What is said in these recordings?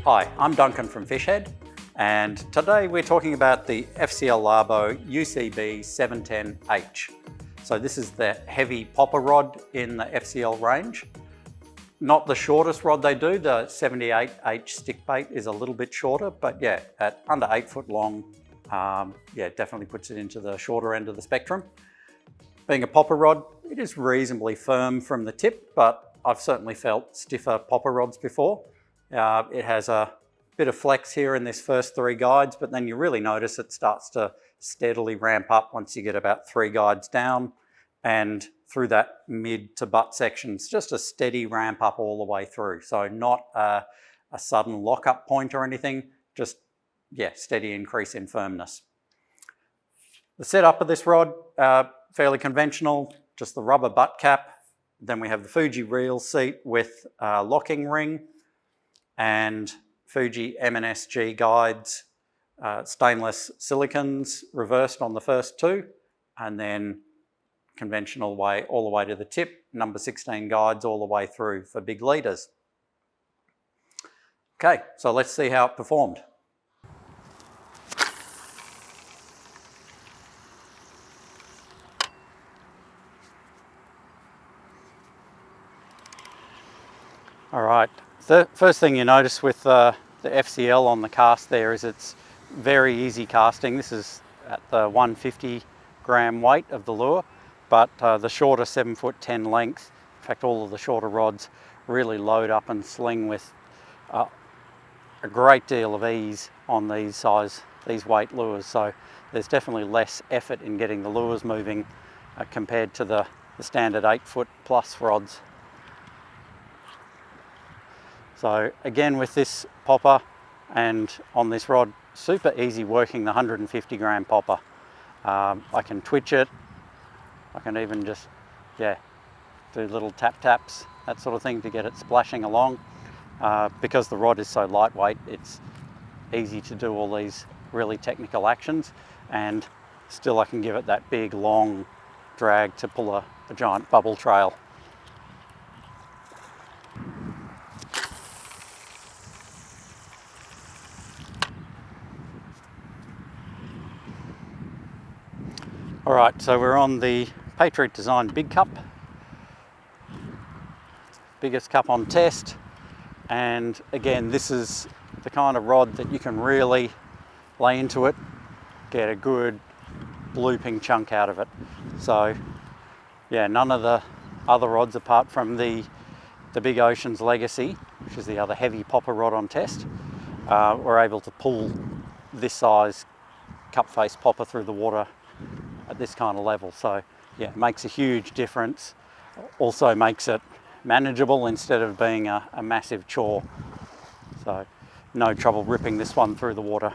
Hi, I'm Duncan from Fishhead, and today we're talking about the FCL Labo UCB 710H. So this is the heavy popper rod in the FCL range. Not the shortest rod they do, the 78H stick bait is a little bit shorter, but yeah, at under 8 foot long, yeah, definitely puts it into the shorter end of the spectrum. Being a popper rod, it is reasonably firm from the tip, but I've certainly felt stiffer popper rods before. It has a bit of flex here in this first 3 guides, but then you really notice it starts to steadily ramp up once you get about 3 guides down, and through that mid to butt section, it's just a steady ramp up all the way through. So not a sudden lock-up point or anything, just, yeah, steady increase in firmness. The setup of this rod, fairly conventional, just the rubber butt cap. Then we have the Fuji reel seat with a locking ring and Fuji M&SG guides, stainless silicons reversed on the first 2, and then conventional way all the way to the tip, number 16 guides all the way through for big leaders. Okay, so let's see how it performed. All right, the first thing you notice with the FCL on the cast there is it's very easy casting. This is at the 150 gram weight of the lure, but the shorter 7'10" length, in fact all of the shorter rods really load up and sling with a great deal of ease on these weight lures. So there's definitely less effort in getting the lures moving compared to the standard 8 foot plus rods. So again, with this popper and on this rod, super easy working the 150 gram popper. I can twitch it. I can even just, yeah, do little tap taps, that sort of thing to get it splashing along. Because the rod is so lightweight, it's easy to do all these really technical actions, and still I can give it that big long drag to pull a giant bubble trail. All right, so we're on the Patriot Design Big Cup, biggest cup on test, and again, this is the kind of rod that you can really lay into it, get a good looping chunk out of it. So yeah, none of the other rods apart from the Big Ocean's Legacy, which is the other heavy popper rod on test, were able to pull this size cup face popper through the water at this kind of level. So yeah, it makes a huge difference. Also makes it manageable instead of being a massive chore. So no trouble ripping this one through the water.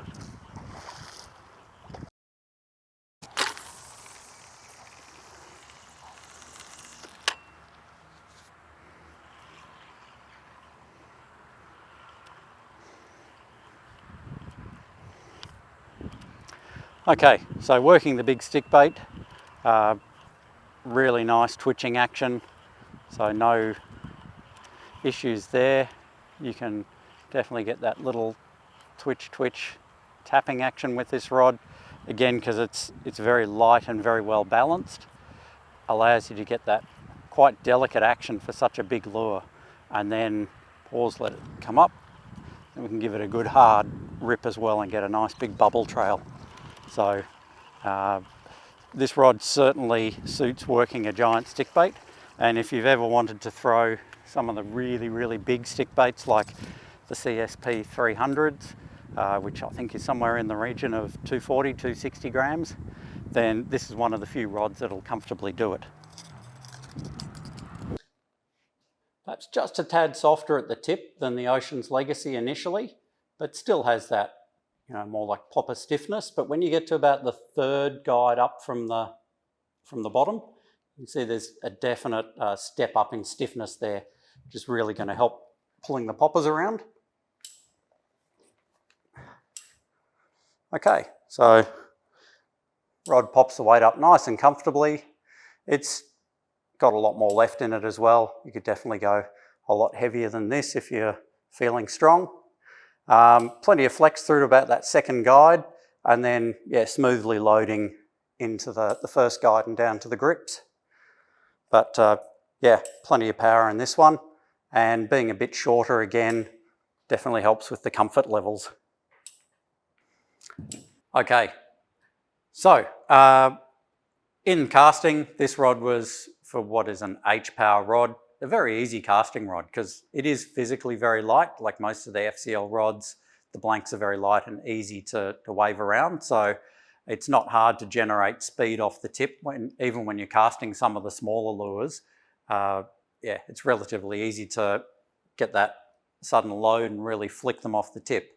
Okay, so working the big stick bait, really nice twitching action, so no issues there. You can definitely get that little twitch tapping action with this rod. Again, because it's very light and very well balanced, allows you to get that quite delicate action for such a big lure, and then pause, let it come up, and we can give it a good hard rip as well and get a nice big bubble trail. So this rod certainly suits working a giant stick bait, and if you've ever wanted to throw some of the really big stick baits like the CSP 300s, which I think is somewhere in the region of 240, 260 grams, then this is one of the few rods that'll comfortably do it. Perhaps just a tad softer at the tip than the Ocean's Legacy initially, but still has that, you know, more like popper stiffness. But when you get to about the 3rd guide up from the bottom, you can see there's a definite step up in stiffness there, which is really going to help pulling the poppers around. Okay, so rod pops the weight up nice and comfortably. It's got a lot more left in it as well. You could definitely go a lot heavier than this if you're feeling strong. Plenty of flex through to about that second guide, and then yeah, smoothly loading into the first guide and down to the grips. But yeah, plenty of power in this one, and being a bit shorter again definitely helps with the comfort levels. Okay, so in casting, this rod was for what is an H-power rod, a very easy casting rod because it is physically very light. Like most of the FCL rods, the blanks are very light and easy to wave around. So it's not hard to generate speed off the tip even when you're casting some of the smaller lures. Yeah, it's relatively easy to get that sudden load and really flick them off the tip.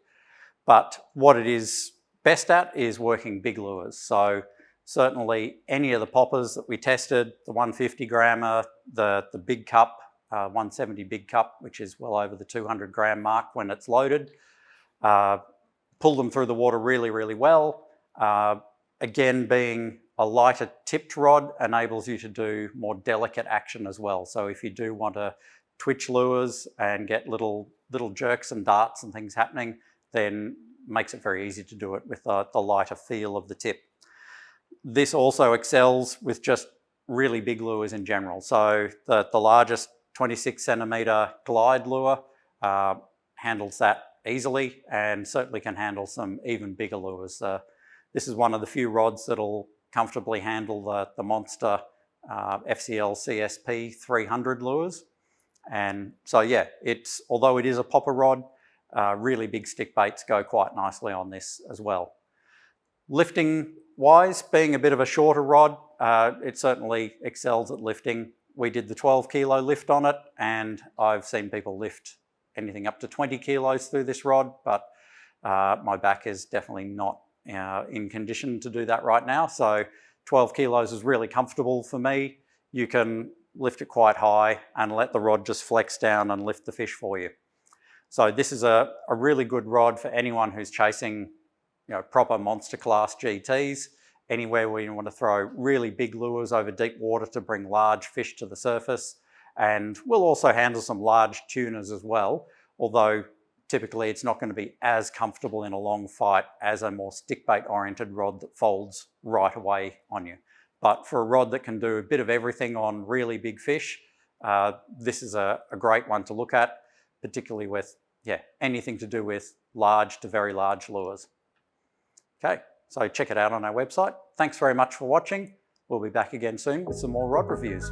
But what it is best at is working big lures. So certainly any of the poppers that we tested, the 150 grammer, the big cup, 170 big cup, which is well over the 200 gram mark when it's loaded, pull them through the water really, really well. Again, being a lighter tipped rod enables you to do more delicate action as well. So if you do want to twitch lures and get little jerks and darts and things happening, then makes it very easy to do it with the lighter feel of the tip. This also excels with just really big lures in general. So the largest 26 centimetre glide lure handles that easily and certainly can handle some even bigger lures. This is one of the few rods that'll comfortably handle the monster FCL CSP 300 lures. And so yeah, although it is a popper rod, really big stick baits go quite nicely on this as well. Lifting wise, being a bit of a shorter rod, it certainly excels at lifting. We did the 12 kilo lift on it, and I've seen people lift anything up to 20 kilos through this rod, but my back is definitely not in condition to do that right now. So 12 kilos is really comfortable for me. You can lift it quite high and let the rod just flex down and lift the fish for you. So this is a really good rod for anyone who's chasing proper monster class GTs, anywhere where you want to throw really big lures over deep water to bring large fish to the surface. And we'll also handle some large tunas as well, although typically it's not going to be as comfortable in a long fight as a more stick bait oriented rod that folds right away on you. But for a rod that can do a bit of everything on really big fish, this is a great one to look at, particularly with anything to do with large to very large lures. Okay, so check it out on our website. Thanks very much for watching. We'll be back again soon with some more rod reviews.